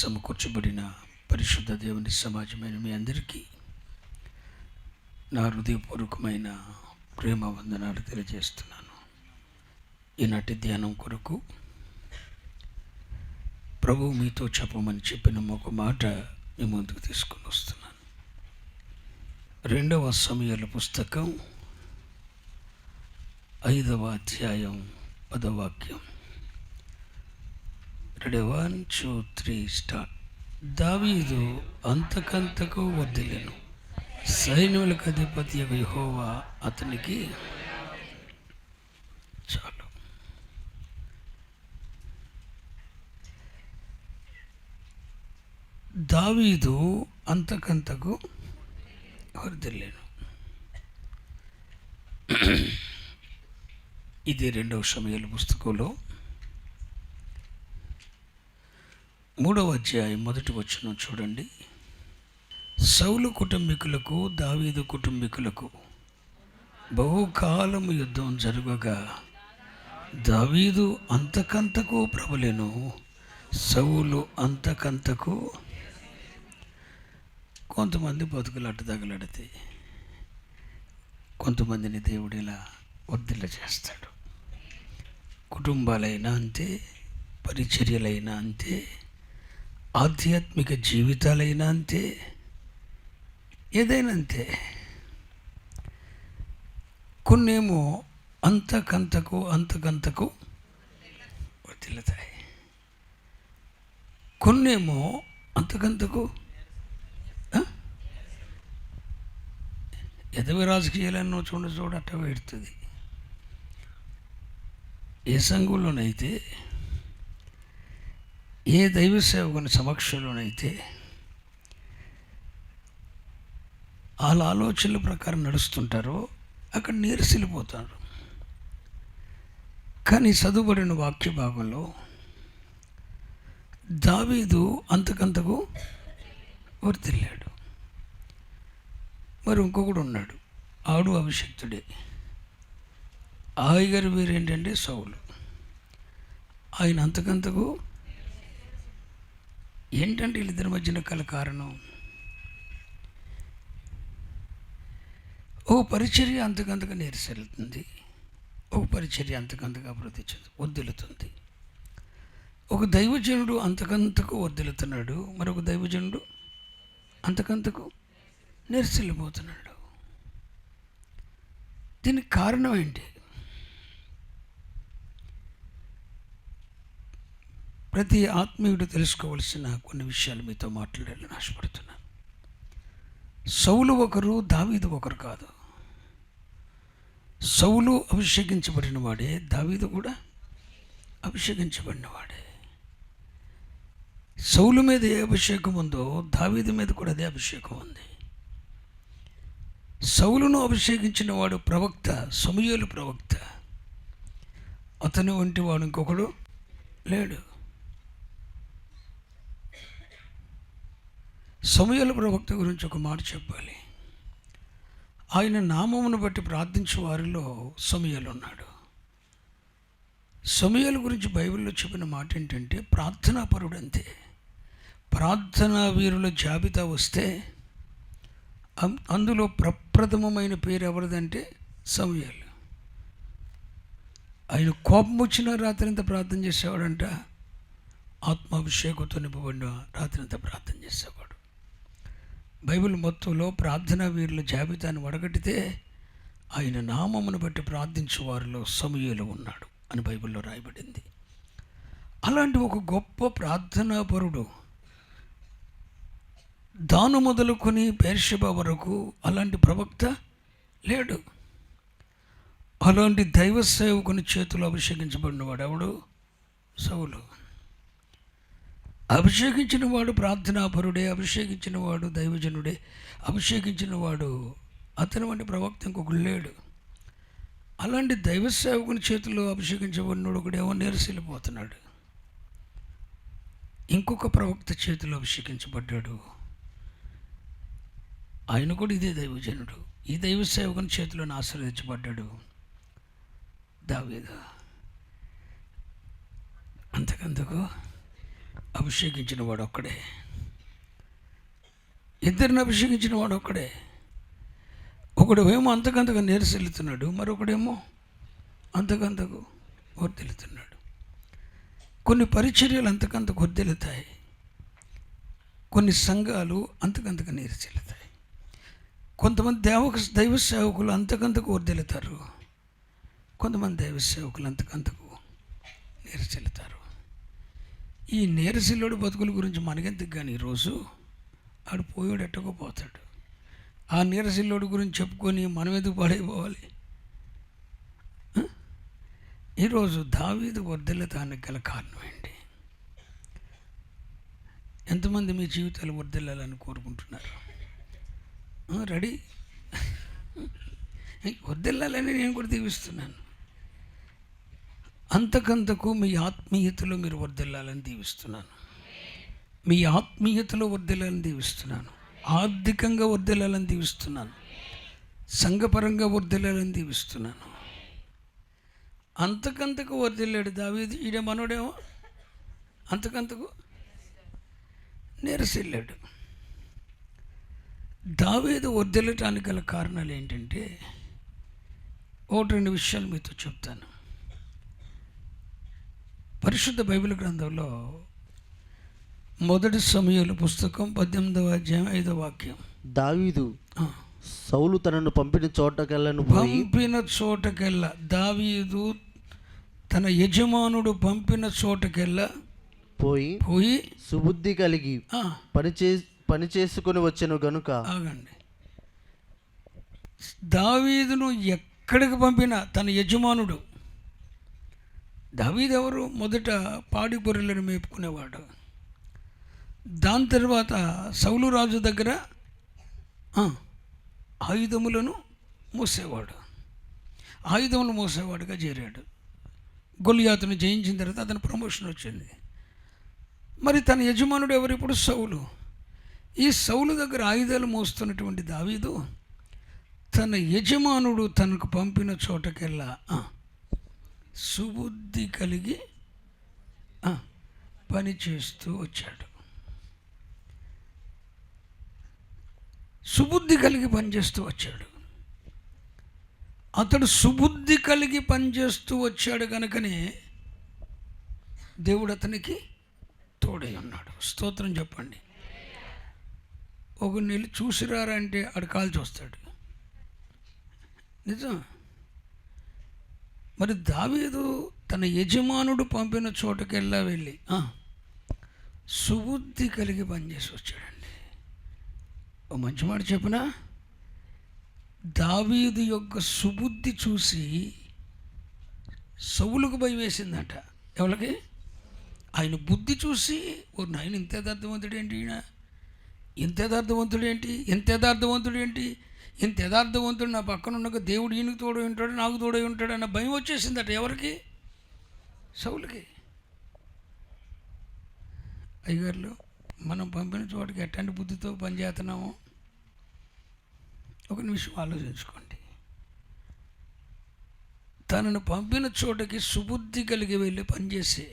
సమకూర్చబడిన పరిశుద్ధ దేవుని సమాజమైన మీ అందరికీ నా హృదయపూర్వకమైన ప్రేమ వందనాలు తెలియజేస్తున్నాను. ఈనాటి ధ్యానం కొరకు ప్రభువు మీతో చెప్పమని చెప్పిన ఒక మాట మీ ముందుకు తీసుకొని వస్తున్నాను. 2వ సమూయేలు పుస్తకం 5వ అధ్యాయం 10వ వాక్యం. 1 2 3 స్టార్ట్. దావీదు అంతకంతకు వర్ధిల్లెను, సైన్యములకు అధిపతి యెహోవా అతనికి చాలు. దావీదు అంతకంతకు వర్ధిల్లెను. ఇది 2వ సమూయేలు పుస్తకంలో 3వ అధ్యాయం 1వ వచనం చూడండి. సౌలు కుటుంబీకులకు దావీదు కుటుంబీకులకు బహుకాలము యుద్ధం జరగగా దావీదు అంతకంతకు ప్రబలెను, సౌలు అంతకంతకు. కొంతమంది బతుకులు అడ్డు తగలడితే కొంతమందిని దేవుడు ఇలా వర్ధిల్ల చేస్తాడు. కుటుంబాలైనా అంతే, పరిచర్యలైనా అంతే, ఆధ్యాత్మిక జీవితాలైనా అంతే, ఏదైనా అంతే. కొన్నేమో అంతకంతకు వర్ధిల్లుతాయి, కొన్నేమో అంతకంతకు ఎదవి రాజకీయాలన్నో చూడ అట్ట పెడుతుంది. ఏ సంఘంలోనైతే, ఏ దైవ సేవకుని సమక్షంలోనైతే వాళ్ళ ఆలోచనల ప్రకారం నడుస్తుంటారో అక్కడ నీరసిల్లిపోతారు. కానీ చదువుబడిన వాక్య భాగంలో దావీదు అంతకంతకు వర్ధిల్లాడు. మరి ఇంకొకడు ఉన్నాడు, ఆడు అభిషక్తుడే. గారి వీరేంటంటే సౌలు. ఆయన అంతకంతకు. ఏంటంటే వీళ్ళిద్దరి మధ్యన కల కారణం, ఓ పరిచర్య అంతకంతగా నీరసిల్లుతుంది, ఒక పరిచర్య అంతకంతగా అభివృద్ధి వర్ధిల్లుతుంది. ఒక దైవజనుడు అంతకంతకు వర్ధిల్లుతున్నాడు, మరొక దైవజనుడు అంతకంతకు నీరసిల్లిపోతున్నాడు. దీనికి కారణం ఏంటి? ప్రతి ఆత్మీయుడు తెలుసుకోవలసిన కొన్ని విషయాలు మీతో మాట్లాడాలని ఆశపడుతున్నాను. సౌలు ఒకరు, దావీదు ఒకరు కాదు. సౌలు అభిషేకించబడిన వాడే, దావీదు కూడా అభిషేకించబడిన వాడే. సౌలు మీద ఏ అభిషేకం ఉందో దావీదు మీద కూడా అదే అభిషేకం ఉంది. సౌలును అభిషేకించిన వాడు ప్రవక్త, సమూయేలు ప్రవక్త. అతని వంటి వాడు ఇంకొకడు లేడు. సమూయేలు ప్రవక్త గురించి ఒక మాట చెప్పాలి. ఆయన నామమును బట్టి ప్రార్థించే వారిలో సమూయేలు ఉన్నాడు. సమూయేలు గురించి బైబిల్లో చెప్పిన మాట ఏంటంటే ప్రార్థనాపరుడు అంతే. ప్రార్థనా వీరుల జాబితా వస్తే అందులో ప్రప్రథమమైన పేరు ఎవరిదంటే సమూయేలు. ఆయన కోపం వచ్చిన రాత్రంతా ప్రార్థన చేసేవాడంట. ఆత్మాభిషేకంతో నింపబడిన రాత్రంతా ప్రార్థన చేసేవాడు. బైబిల్ మొత్తంలో ప్రార్థనా వీరుల జాబితాను వడగట్టితే ఆయన నామమును బట్టి ప్రార్థించే వారిలో సమూయేలు ఉన్నాడు అని బైబిల్లో రాయబడింది. అలాంటి ఒక గొప్ప ప్రార్థనాపరుడు, దాను మొదలుకొని బెర్షెబా వరకు అలాంటి ప్రవక్త లేడు. అలాంటి దైవ సేవకుని చేతులు అభిషేకించబడిన వాడు ఎవడు? సౌలు. అభిషేకించిన వాడు ప్రార్థనాపరుడే, అభిషేకించిన వాడు దైవజనుడే, అభిషేకించిన వాడు అతని వంటి ప్రవక్త ఇంకొకడు లేడు. అలాంటి దైవ సేవకుని చేతుల్లో అభిషేకించబడినోడు ఒకడేమో నీరసిల్లిపోతున్నాడు. ఇంకొక ప్రవక్త చేతుల్లో అభిషేకించబడ్డాడు, ఆయన కూడా ఇదే దైవజనుడు. ఈ దైవ సేవకుని చేతిలోని ఆశీర్వదించబడ్డాడు దావీదు. అంతకంతకు అభిషేకించిన వాడు ఒక్కడే, ఇద్దరిని అభిషేకించిన వాడు ఒక్కడే. ఒకడు ఏమో అంతకంతకు నీరసిల్లుతున్నాడు, మరొకడేమో అంతకంతకు వర్ధిల్లుతున్నాడు. కొన్ని పరిచర్యలు అంతకంతకు వర్ధిల్లుతాయి, కొన్ని సంఘాలు అంతకంతకు నీరసిల్లుతాయి. కొంతమంది దైవ సేవకులు అంతకంతకు వర్ధిల్లుతారు, కొంతమంది దైవ సేవకులు అంతకంతకు నీరసిల్లుతారు. ఈ నీరసిల్లుడు బతుకుల గురించి మనకెందుకు కానీ ఈరోజు ఆడు పోయాడు ఎట్టకపోతాడు. ఆ నీరసిల్లుడు గురించి చెప్పుకొని మనం ఎందుకు పడైపోవాలి? ఈరోజు దావీదు వర్ధిల్లటానికి గల కారణం ఏంటి? ఎంతమంది మీ జీవితాలు వర్ధిల్లాలని కోరుకుంటున్నారు? రెడీ? వర్ధిల్లాలని నేను కూడా దీవిస్తున్నాను. అంతకంతకు మీ ఆత్మీయతలో మీరు వర్ధిల్లాలని దీవిస్తున్నాను. మీ ఆత్మీయతలో వర్ధిల్లాలని దీవిస్తున్నాను. ఆర్థికంగా వర్ధిల్లాలని దీవిస్తున్నాను. సంఘపరంగా వర్ధిల్లాలని దీవిస్తున్నాను. అంతకంతకు వర్ధిల్లాడు దావీదు. ఈడే మనోడేమో అంతకంతకు నీరసిల్లాడు. దావీదు వర్ధిల్లటానికి గల కారణాలు ఏంటంటే, ఒకటి రెండు విషయాలు మీతో చెప్తాను. పరిశుద్ధ బైబిల్ గ్రంథంలో మొదటి సమూయేలు పుస్తకం 18వ అధ్యాయం 5వ వాక్యం. దావీదు సౌలు తనను పంపిన చోటకెల్లా దావీదు తన యజమానుడు పంపిన చోటకెల్లా పోయి సుబుద్ధి కలిగి పని చేసుకొని వచ్చెను గనుక. ఆగండి, దావీదును ఎక్కడికి పంపినా తన యజమానుడు. దావీదు ఎవరు? మొదట పాడి గొర్రెలను మేపుకునేవాడు. దాని తర్వాత సౌలు రాజు దగ్గర ఆయుధములను మోసేవాడు. ఆయుధములు మోసేవాడుగా చేరాడు. గొలియాతును జయించిన తర్వాత అతని ప్రమోషన్ వచ్చింది. మరి తన యజమానుడు ఎవరు? ఇప్పుడు సౌలు. ఈ సౌలు దగ్గర ఆయుధాలు మోస్తున్నటువంటి దావీదు తన యజమానుడు తనకు పంపిన చోటకెల్లా సుబుద్ధి కలిగి పని చేస్తూ వచ్చాడు. సుబుద్ధి కలిగి పనిచేస్తూ వచ్చాడు. అతడు సుబుద్ధి కలిగి పనిచేస్తూ వచ్చాడు కనుకనే దేవుడు అతనికి తోడై ఉన్నాడు. స్తోత్రం చెప్పండి. ఒక నెల చూసిరారంటే ఆడు కాల్చి వస్తాడు. నిజం. మరి దావీదు తన యజమానుడు పంపిన చోటకెల్లా వెళ్ళి సుబుద్ధి కలిగి పనిచేసి వచ్చాడండి. ఓ మంచి మాట చెప్పిన, దావీదు యొక్క సుబుద్ధి చూసి సౌలుకు భయం వేసిందట. ఎవరికి? ఆయన బుద్ధి చూసి, ఓ నాయన ఇంత యథార్థవంతుడు ఏంటి, ఈయన ఇంత యథార్థవంతుడు ఏంటి, ఇంత యథార్థవంతుడు ఏంటి, ఇంత యథార్థవంతుడు నా పక్కన ఉన్నాక దేవుడు ఈయనకు తోడై ఉంటాడు, నాకు తోడై ఉంటాడు అన్న భయం వచ్చేసిందట. ఎవరికి? సౌలుకి. అయ్యగారులు, మనం పంపిన చోటకి ఎట్లాంటి బుద్ధితో పనిచేస్తున్నామో ఒక నిమిషం ఆలోచించుకోండి. తనను పంపిన చోటకి సుబుద్ధి కలిగి వెళ్ళి పనిచేసి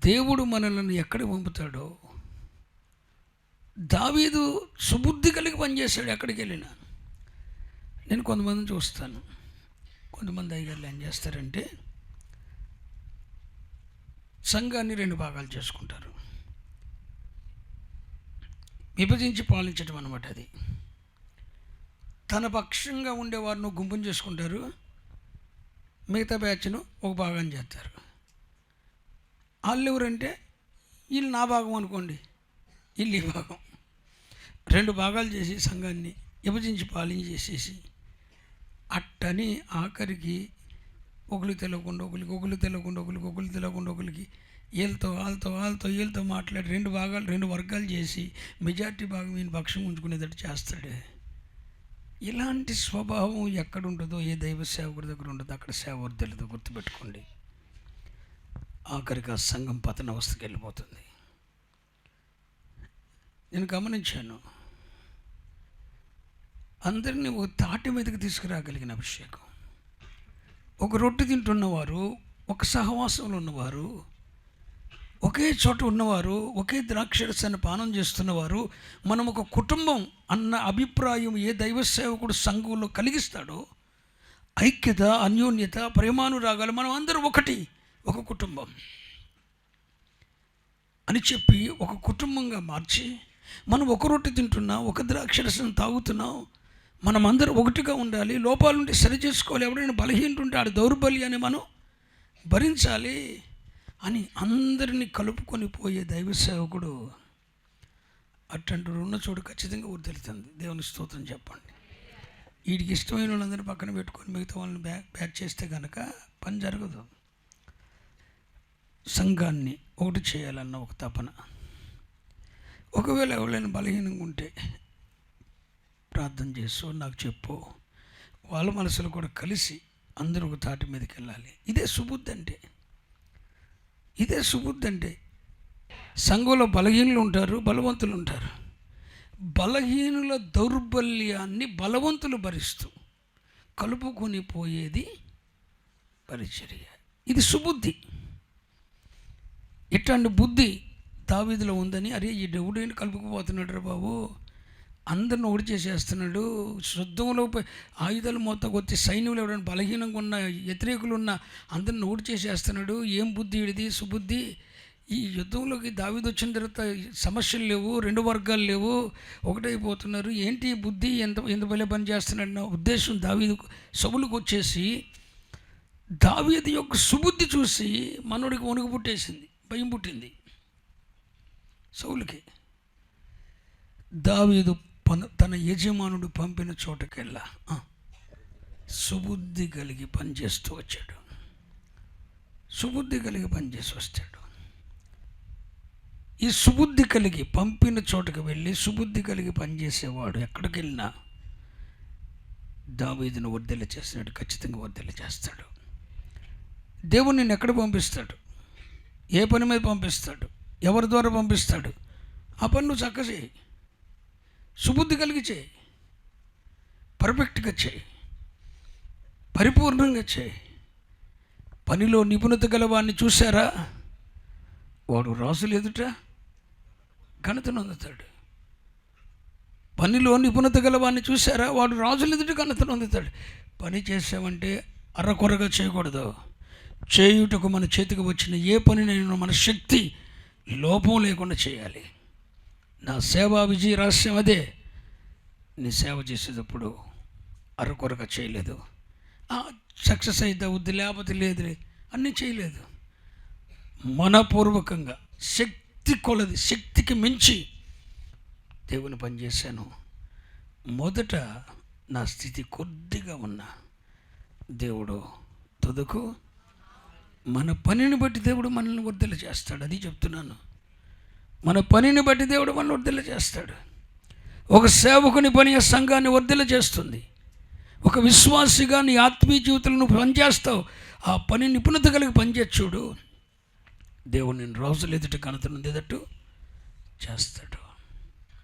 దేవుడు మనల్ని ఎక్కడికి పంపుతాడో, దావీదు సుబుద్ధి కలిగి పనిచేశాడు ఎక్కడికి వెళ్ళినా. నేను కొంతమందిని చూస్తాను. కొంతమంది అయ్యగారులు ఏం చేస్తారంటే సంఘాన్ని 2 భాగాలు చేసుకుంటారు. విభజించి పాలించడం అన్నమాట. అది తన పక్షంగా ఉండేవారిని గుంపుని చేసుకుంటారు, మిగతా బ్యాచ్ను ఒక భాగం చేస్తారు. వాళ్ళు ఎవరంటే వీళ్ళు నా భాగం అనుకోండి, వీళ్ళు ఈ భాగం. 2 భాగాలు చేసి సంఘాన్ని విభజించి పాలించేసేసి అట్టని ఆఖరికి ఒకరికి తెలియకుండా ఒకరికి వీళ్ళతో మాట్లాడి 2 వర్గాలు చేసి మెజార్టీ భాగం ఈయన పక్షం ఉంచుకునేటట్టు చేస్తాడు. ఇలాంటి స్వభావం ఎక్కడుంటుందో, ఏ దైవ సేవకుడి దగ్గర ఉంటుందో అక్కడ సేవకుడితో గుర్తుపెట్టుకోండి. ఆఖరికి ఆ సంఘం పతన అవస్థకి వెళ్ళిపోతుంది. నేను గమనించాను, అందరినీ ఒక తాటి మీదకి తీసుకురాగలిగిన అభిషేకం. ఒక రొట్టె తింటున్నవారు, ఒక సహవాసంలో ఉన్నవారు ఒకే చోట ఉన్నవారు, ఒకే ద్రాక్షరసాన్ని పానం చేస్తున్నవారు, మనం ఒక కుటుంబం అన్న అభిప్రాయం ఏ దైవ సేవకుడు సంఘంలో కలిగిస్తాడో, ఐక్యత, అన్యోన్యత, ప్రేమానురాగాలు, మనం అందరం ఒకటి, ఒక కుటుంబం అని చెప్పి ఒక కుటుంబంగా మార్చి, మనం ఒక రొట్టె తింటున్నాం, ఒక ద్రాక్షరసం తాగుతున్నాం, మనం అందరం ఒకటిగా ఉండాలి, లోపాలుంటే సరి చేసుకోవాలి, ఎవరైనా బలహీనుంటే ఆడ దౌర్బల్యాన్ని మనం భరించాలి అని అందరినీ కలుపుకొని పోయే దైవ సేవకుడు అట్లాంటి ఉన్న చోటు ఖచ్చితంగా వర్ధిల్లుతుంది. దేవుని స్తోత్రం చెప్పండి. వీడికి ఇష్టమైన వాళ్ళందరినీ పక్కన పెట్టుకొని మిగతా వాళ్ళని బ్యాక్ చేస్తే కనుక పని జరగదు. సంఘాన్ని ఒకటి చేయాలన్న ఒక తపన. ఒకవేళ ఎవరైనా బలహీనంగా ఉంటే ప్రార్థన చేస్తూ నాకు చెప్పు, వాళ్ళ మనసులు కూడా కలిసి అందరూ ఒక తాటి మీదకి వెళ్ళాలి. ఇదే సుబుద్ధి అంటే. ఇదే సుబుద్ధి అంటే. సంఘంలో బలహీనులు ఉంటారు, బలవంతులు ఉంటారు. బలహీనుల దౌర్బల్యాన్ని బలవంతులు భరిస్తూ కలుపుకొని పోయేది పరిచర్య. ఇది సుబుద్ధి. ఇట్లాంటి బుద్ధి దావీదులో ఉందని, అరే ఈ దేవుడేంటి కలుపుకుపోతున్నాడు రా బాబు, అందరిని ఒకటి చేసేస్తున్నాడు, శుద్ధంలో ఆయుధాలు మొత్తం వచ్చి సైన్యంలో ఎవరైనా బలహీనంగా ఉన్న, వ్యతిరేకులు ఉన్న అందరిని ఒకటి చేసేస్తున్నాడు, ఏం బుద్ధి ఇది, సుబుద్ధి. ఈ యుద్ధంలోకి దావీదు వచ్చిన తర్వాత సమస్యలు లేవు, రెండు వర్గాలు లేవు, ఒకటైపోతున్నారు, ఏంటి బుద్ధి, ఎంత భలే పని చేస్తున్నాడు ఉద్దేశం దావీదు సౌలుకు వచ్చేసి, దావీదు యొక్క సుబుద్ధి చూసి మనోడికి వణుకు పుట్టేసింది, భయం పుట్టింది సౌలుకి. దావీదు తన యజమానుడు పంపిన చోటకెళ్ళా సుబుద్ధి కలిగి పనిచేస్తూ వచ్చాడు. సుబుద్ధి కలిగి పనిచేసి వస్తాడు. ఈ సుబుద్ధి కలిగి పంపిన చోటకు వెళ్ళి సుబుద్ధి కలిగి పనిచేసేవాడు ఎక్కడికి వెళ్ళినా దావీదును వర్ధిల్ల చేస్తున్నాడు, ఖచ్చితంగా వర్ధిల్ల చేస్తాడు. దేవుడు నిన్ను ఎక్కడ పంపిస్తాడు, ఏ పని మీద పంపిస్తాడు, ఎవరి ద్వారా పంపిస్తాడు, ఆ పని నువ్వు చక్కగా చేయి, సుబుద్ధి కలిగి చేయి, పర్ఫెక్ట్గా చేయి, పరిపూర్ణంగా చేయి. పనిలో నిపుణత గలవాడిని చూసారా, వాడు రాజులు ఎదుట ఘనతను అందుతాడు. పనిలో నిపుణత గలవాడిని చూసారా, వాడు రాజులు ఎదుట ఘనతను అందుతాడు. పని చేసామంటే అరకొరగా చేయకూడదు. చేయుటకు మన చేతికి వచ్చిన ఏ పనినైనా మన శక్తి లోపం లేకుండా చేయాలి. నా సేవా విజయ రహస్యం అదే. నీ సేవ చేసేటప్పుడు అరకొరగా చేయలేదు, సక్సెస్ అయితే వద్దు లేకపోతే లేదు, అన్నీ చేయలేదు. మనపూర్వకంగా శక్తి కొలది, శక్తికి మించి దేవుని పనిచేశాను. మొదట నా స్థితి కొద్దిగా ఉన్నా దేవుడు తుదకు మన పనిని బట్టి దేవుడు మనల్ని వర్ధిల్ల చేస్తాడు. అది చెప్తున్నాను. మన పనిని బట్టి దేవుడు మనల్ని వర్ధిల్ల చేస్తాడు. ఒక సేవకుని పని ఆ సంఘాన్ని వర్ధిల్ల చేస్తుంది. ఒక విశ్వాసిగా నీ ఆత్మీయ జీవితంలో నువ్వు పనిచేస్తావు, ఆ పని నిపుణత కలిగి పనిచేయచ్చు. దేవుడు నేను రోజులు ఎదుట ఘనతను ఎదుట చేస్తాడు.